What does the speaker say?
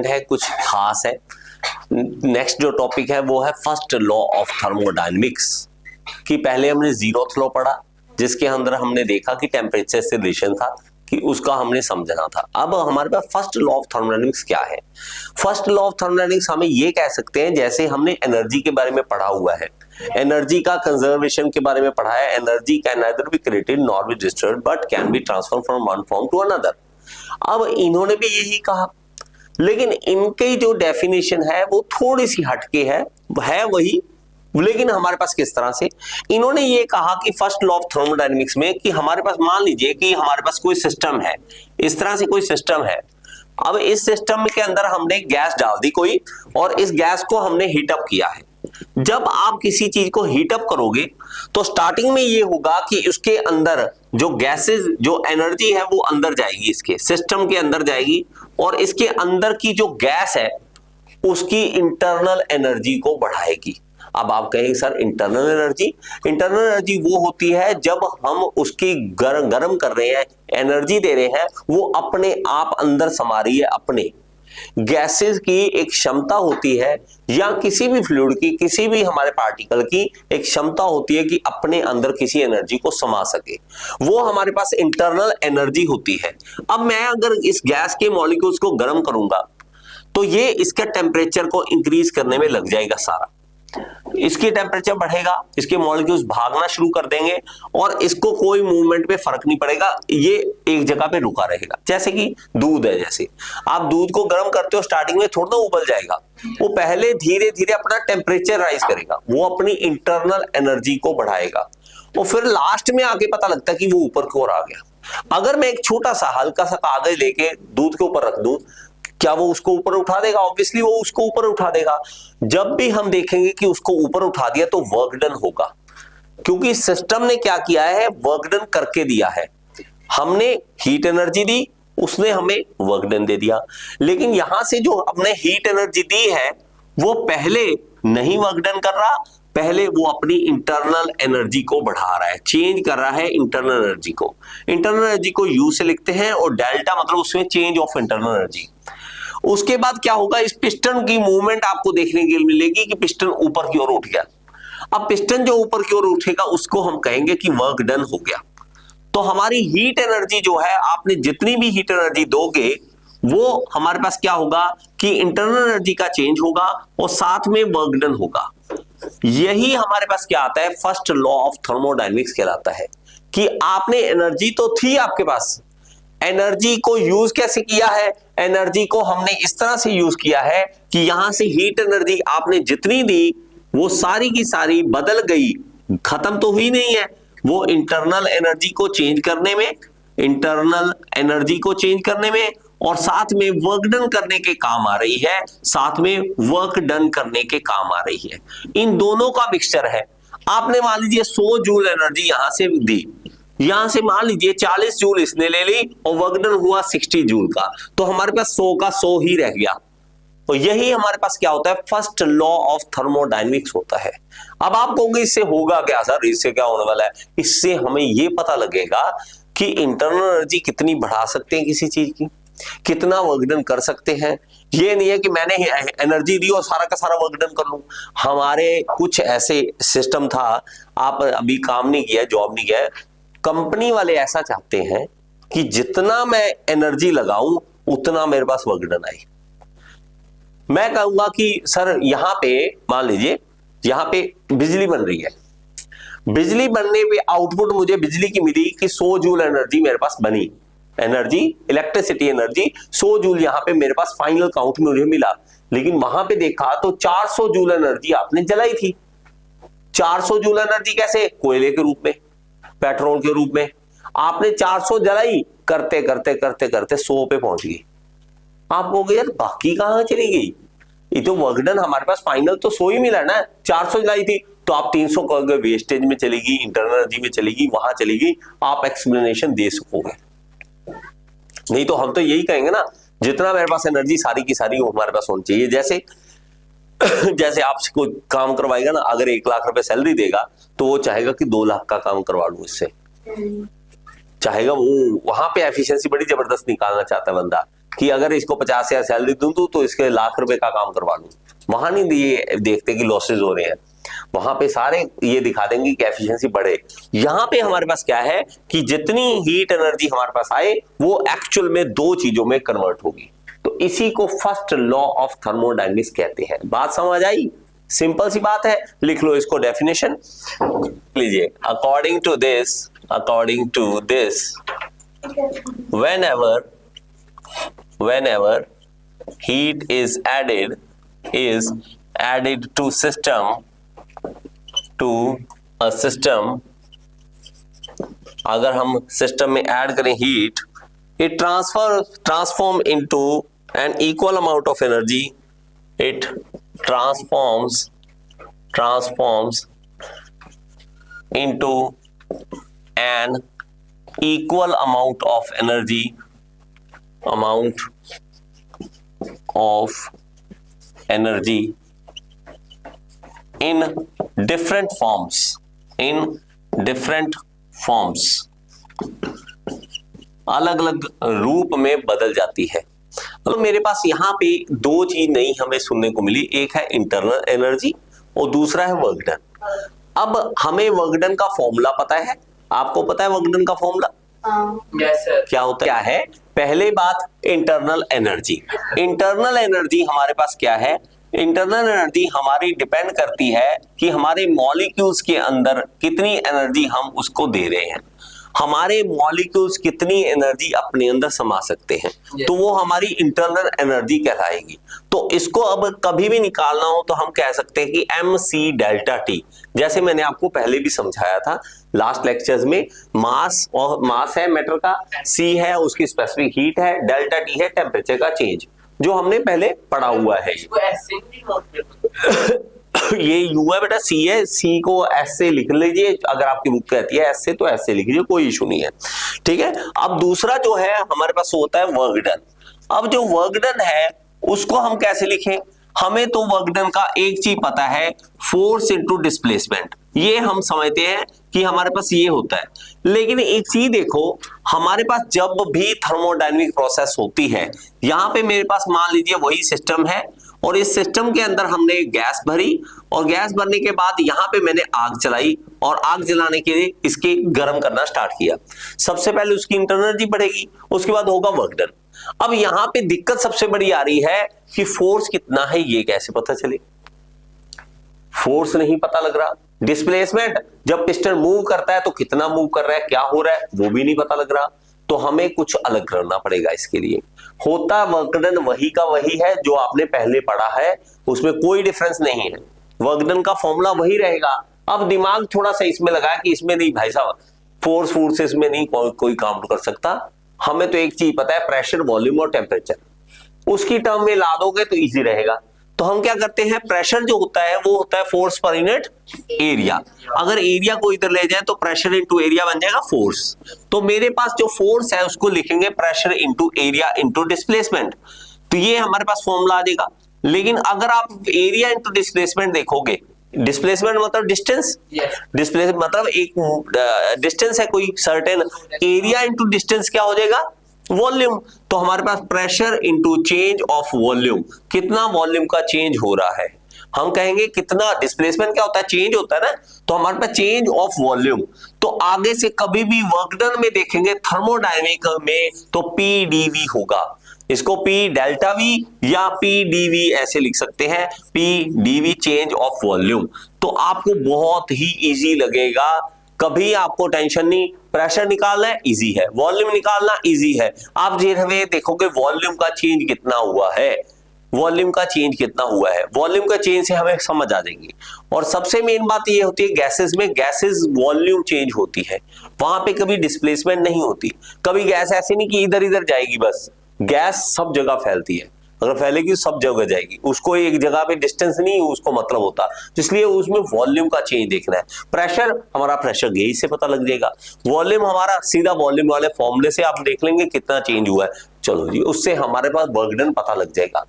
है, कुछ खास है। नेक्स्ट जो टॉपिक है वो है फर्स्ट लॉ ऑफ थर्मोडायनेमिक्स कि पहले हमने जीरोथ लॉ पढ़ा जिसके अंदर हमने देखा कि टेम्परेचर से रिलेशन था कि उसका हमने समझना था। अब हमारे पास फर्स्ट लॉ ऑफ थर्मोडायनेमिक्स क्या है? फर्स्ट लॉ ऑफ थर्मोडायनेमिक्स हमें ये कह सकते हैं, जैसे हमने एनर्जी के बारे में पढ़ा हुआ है, एनर्जी का कंजर्वेशन के बारे में पढ़ा है, energy can neither be created nor be destroyed but can be transferred from one form to another. अब इन्होंने भी यही कहा, लेकिन इनकी जो डेफिनेशन है वो थोड़ी सी हटके है वही, लेकिन हमारे पास किस तरह से इन्होंने ये कहा कि फर्स्ट लॉ ऑफ थर्मोडायनेमिक्स में कि हमारे पास मान लीजिए कि हमारे पास कोई सिस्टम है, इस तरह से कोई सिस्टम है। अब इस सिस्टम के अंदर हमने गैस डाल दी कोई, और इस गैस को हमने हीटअप किया है। जब आप किसी चीज को हीटअप करोगे तो स्टार्टिंग में ये होगा कि उसके अंदर जो गैसेस, जो एनर्जी है वो अंदर जाएगी, इसके सिस्टम के अंदर जाएगी, और इसके अंदर की जो गैस है उसकी इंटरनल एनर्जी को बढ़ाएगी। अब आप कहेंगे सर इंटरनल एनर्जी वो होती है जब हम उसकी गर्म कर रहे हैं, एनर्जी दे रहे हैं, वो अपने आप अंदर समा रही है। अपने गैसेस की एक क्षमता होती है, या किसी भी फ्लूइड की, किसी भी हमारे पार्टिकल की एक क्षमता होती है कि अपने अंदर किसी एनर्जी को समा सके, वो हमारे पास इंटरनल एनर्जी होती है। अब मैं अगर इस गैस के मॉलिक्यूल्स को गर्म करूंगा तो ये इसका टेम्परेचर को इंक्रीज करने में लग जाएगा सारा, इसकी टेम्परेचर बढ़ेगा, इसके मॉलिक्यूल्स भागना शुरू कर देंगे और इसको कोई मूवमेंट पे फर्क नहीं पड़ेगा, ये एक जगह पे रुका रहेगा। जैसे कि दूध है, जैसे आप दूध को गर्म करते हो स्टार्टिंग में थोड़ा उबल जाएगा, वो पहले धीरे धीरे अपना टेम्परेचर राइज करेगा, वो अपनी इंटरनल एनर्जी को बढ़ाएगा, और फिर लास्ट में आके पता लगता है कि वो ऊपर की ओर आ गया। अगर मैं एक छोटा सा हल्का सा कागज लेके दूध के ऊपर रख दूं, क्या वो उसको ऊपर उठा देगा? ऑब्वियसली वो उसको ऊपर उठा देगा। जब भी हम देखेंगे कि उसको ऊपर उठा दिया तो वर्क डन होगा, क्योंकि सिस्टम ने क्या किया है, वर्क डन करके दिया है। हमने हीट एनर्जी दी, उसने हमें वर्क डन दे दिया। लेकिन यहां से जो हमने हीट एनर्जी दी है वो पहले नहीं वर्क डन कर रहा, पहले वो अपनी इंटरनल एनर्जी को बढ़ा रहा है, चेंज कर रहा है इंटरनल एनर्जी को। इंटरनल एनर्जी को यू से लिखते हैं, और डेल्टा मतलब उसमें चेंज ऑफ इंटरनल एनर्जी। उसके बाद क्या होगा, इस पिस्टन की मूवमेंट आपको देखने के लिए मिलेगी कि पिस्टन ऊपर की ओर उठ गया। अब पिस्टन जो ऊपर की ओर उठेगा उसको हम कहेंगे कि वर्क डन हो गया। तो हमारी हीट एनर्जी जो है, आपने जितनी भी हीट एनर्जी दोगे वो हमारे पास क्या होगा कि इंटरनल एनर्जी का चेंज होगा और साथ में वर्क डन होगा। यही हमारे पास क्या आता है, फर्स्ट लॉ ऑफ थर्मोडायनेमिक्स कहलाता है कि आपने एनर्जी तो थी आपके पास, एनर्जी को यूज कैसे किया है, एनर्जी को हमने इस तरह से यूज किया है कि यहां से हीट एनर्जी आपने जितनी दी वो सारी की सारी बदल गई, खत्म तो हुई नहीं है, वो इंटरनल एनर्जी को चेंज करने में, इंटरनल एनर्जी को चेंज करने में और साथ में वर्क डन करने के काम आ रही है, साथ में वर्क डन करने के काम आ रही है। इन दोनों का मिक्सचर है। आपने मान लीजिए 100 जूल एनर्जी यहां से दी, यहां से मान लीजिए 40 जूल इसने ले ली और वर्क डन हुआ 60 जूल का, तो हमारे पास 100 का 100 ही रह गया। तो यही हमारे पास क्या होता है, फर्स्ट लॉ ऑफ थर्मोडायनेमिक्स होता है। अब आप कहोगे इससे होगा क्या सर, इससे क्या होने वाला है? इससे हमें यह पता लगेगा कि इंटरनल एनर्जी कितनी बढ़ा सकते हैं किसी चीज की, कितना वर्क डन कर सकते हैं। ये नहीं है कि मैंने एनर्जी दी और सारा का सारा वर्क डन कर लूं। हमारे कुछ ऐसे सिस्टम था, आप अभी काम नहीं किया, जॉब नहीं किया, कंपनी वाले ऐसा चाहते हैं कि जितना मैं एनर्जी लगाऊं उतना मेरे पास वर्क डन आए। मैं कहूंगा कि सर यहां पे मान लीजिए यहां पे बिजली बन रही है, बिजली बनने पे आउटपुट मुझे बिजली की मिली कि 100 जूल एनर्जी मेरे पास बनी, एनर्जी इलेक्ट्रिसिटी एनर्जी 100 जूल यहां पे मेरे पास फाइनल काउंट में मुझे मिला। लेकिन वहां पे देखा तो 400 जूल एनर्जी आपने जलाई थी। 400 जूल एनर्जी कैसे? कोयले के रूप में, पेट्रोल के रूप में आपने 400 जलाई, करते करते करते करते 100 पे पहुंच गई। आप कहोगे यार बाकी कहां चली गई, ये तो वर्क डन हमारे पास फाइनल तो 100 ही मिला ना, 400 जलाई थी, तो आप 300 कहोगे वेस्टेज में चलेगी, इंटरनल एनर्जी में चलेगी, वहां चलेगी, आप एक्सप्लेनेशन दे सकोगे। नहीं तो हम तो यही कहेंगे ना, जितना मेरे पास एनर्जी सारी की सारी वो हमारे पास होनी चाहिए। जैसे जैसे आपसे कोई काम करवाएगा ना, अगर 1 लाख रुपए सैलरी देगा तो वो चाहेगा कि 2 लाख का काम करवा लूं इससे, चाहेगा वो, वहां पे एफिशिएंसी बड़ी जबरदस्त निकालना चाहता है बंदा कि अगर इसको 50 हजार सैलरी दूं तो इसके लाख रुपए का काम करवा लूं। वहां नहीं ये देखते कि लॉसेज हो रहे हैं, वहां पे सारे ये दिखा देंगे कि एफिशिएंसी बढ़े। यहां पे हमारे पास क्या है कि जितनी हीट एनर्जी हमारे पास आए वो एक्चुअल में दो चीजों में कन्वर्ट होगी। तो इसी को फर्स्ट लॉ ऑफ थर्मोडायनेमिक्स कहते हैं। बात समझ आई? सिंपल सी बात है, लिख लो इसको डेफिनेशन लीजिए। According to this whenever heat is added to a system, अगर हम सिस्टम में ऐड करें heat, it transform into an equal amount of energy. It transforms into an equal amount of energy in different forms, अलग अलग रूप में बदल जाती है। तो मेरे पास यहाँ पे दो चीज नई हमें सुनने को मिली, एक है इंटरनल एनर्जी और दूसरा है वर्क डन। अब हमें वर्क डन का फॉर्मूला पता है, आपको पता है वर्क डन का फॉर्मूला? Yes sir. क्या होता है? क्या है? पहले बात इंटरनल एनर्जी। इंटरनल एनर्जी हमारे पास क्या है? इंटरनल एनर्जी हमारी डिपेंड करती है कि हमारे मॉलिक्यूल्स के अंदर कितनी एनर्जी हम उसको दे रहे हैं, हमारे मॉलिक्यूल्स कितनी एनर्जी अपने अंदर समा सकते हैं, तो वो हमारी इंटरनल एनर्जी कहलाएगी। तो इसको अब कभी भी निकालना हो तो हम कह सकते हैं कि mc डेल्टा टी, जैसे मैंने आपको पहले भी समझाया था लास्ट लेक्चर्स में। मास है मैटर का, c है उसकी स्पेसिफिक हीट है, डेल्टा टी है टेम्परेचर का चेंज, जो हमने पहले पढ़ा हुआ है। ये यू है बेटा, सी है, सी को एस से लिख लीजिए, अगर आपकी बुक कहती है एस से तो एस से लिख लीजिए, कोई इशू नहीं है, ठीक है। अब दूसरा जो है हमारे पास होता है वर्क डन। अब जो वर्क डन है उसको हम कैसे लिखें? हमें तो वर्क डन का एक चीज पता है, फोर्स इनटू डिस्प्लेसमेंट, ये हम समझते हैं कि हमारे पास ये होता है। लेकिन एक चीज देखो, हमारे पास जब भी थर्मोडायनेमिक प्रोसेस होती है, यहां पे मेरे पास मान लीजिए वही सिस्टम है और इस सिस्टम के अंदर हमने गैस भरी और गैस भरने के बाद यहां पे मैंने आग जलाई और आग जलाने के लिए इसके गर्म करना स्टार्ट किया। सबसे पहले उसकी इंटरनल एनर्जी बढ़ेगी, उसके बाद होगा वर्क डन। अब यहां पे दिक्कत सबसे बड़ी आ रही है कि फोर्स कितना है ये कैसे पता चले? फोर्स नहीं पता लग रहा। डिस्प्लेसमेंट, जब पिस्टन मूव करता है तो कितना मूव कर रहा है, क्या हो रहा है, वो भी नहीं पता लग रहा। तो हमें कुछ अलग करना पड़ेगा इसके लिए। होता वर्क डन वही का वही है जो आपने पहले पढ़ा है, उसमें कोई डिफरेंस नहीं है, वर्क डन का फॉर्मूला वही रहेगा। अब दिमाग थोड़ा सा इसमें लगा कि इसमें नहीं भाई साहब, फोर्स इसमें नहीं कोई काम कर सकता। हमें तो एक चीज पता है, प्रेशर, वॉल्यूम और टेम्परेचर, उसकी टर्म में ला दोगे तो इजी रहेगा। तो हम क्या करते हैं, प्रेशर जो होता है वो होता है फोर्स पर यूनिट एरिया। अगर एरिया को इधर ले जाए तो प्रेशर इंटू एरिया बन जाएगा फोर्स। तो मेरे पास जो फोर्स है उसको लिखेंगे pressure into area into displacement, तो ये हमारे पास फॉर्मूला आ जाएगा। लेकिन अगर आप एरिया इंटू डिस्प्लेसमेंट देखोगे, डिस्प्लेसमेंट मतलब डिस्टेंस, डिस्प्लेसमेंट मतलब एक डिस्टेंस है कोई सर्टेन, एरिया इंटू डिस्टेंस क्या हो जाएगा, वॉल्यूम। तो हमारे पास pressure into change of volume, कितना वॉल्यूम का चेंज हो रहा है। हम कहेंगे कितना, डिस्प्लेसमेंट क्या होता है, चेंज होता है ना, तो हमारे पास चेंज ऑफ वॉल्यूम। तो आगे से कभी भी वर्क डन में देखेंगे थर्मोडायनेमिक में तो पी डीवी होगा। इसको पी डेल्टा वी या पी डीवी ऐसे लिख सकते हैं, P DV change of volume. तो आपको बहुत ही इजी लगेगा, कभी आपको टेंशन नहीं। प्रेशर निकालना है इजी है, वॉल्यूम निकालना इजी है। आप देखोगे वॉल्यूम का चेंज कितना हुआ है, वॉल्यूम का चेंज कितना हुआ है, वॉल्यूम का चेंज से हमें समझ आ जाएंगे। और सबसे मेन बात ये होती है गैसेस में, गैसेस वॉल्यूम चेंज होती है, वहां पे कभी डिस्प्लेसमेंट नहीं होती। कभी गैस ऐसी नहीं कि इधर इधर जाएगी, बस गैस सब जगह फैलती है, अगर फैलेगी सब जगह जाएगी, उसको एक जगह पे डिस्टेंस नहीं उसको मतलब होता, इसलिए उसमें वॉल्यूम का चेंज देखना है। प्रेशर, हमारा प्रेशर गेज से पता लग जाएगा, वॉल्यूम हमारा सीधा वॉल्यूम वाले फॉर्मूले से आप देख लेंगे कितना चेंज हुआ है, चलो जी उससे हमारे पास वर्क डन पता लग जाएगा।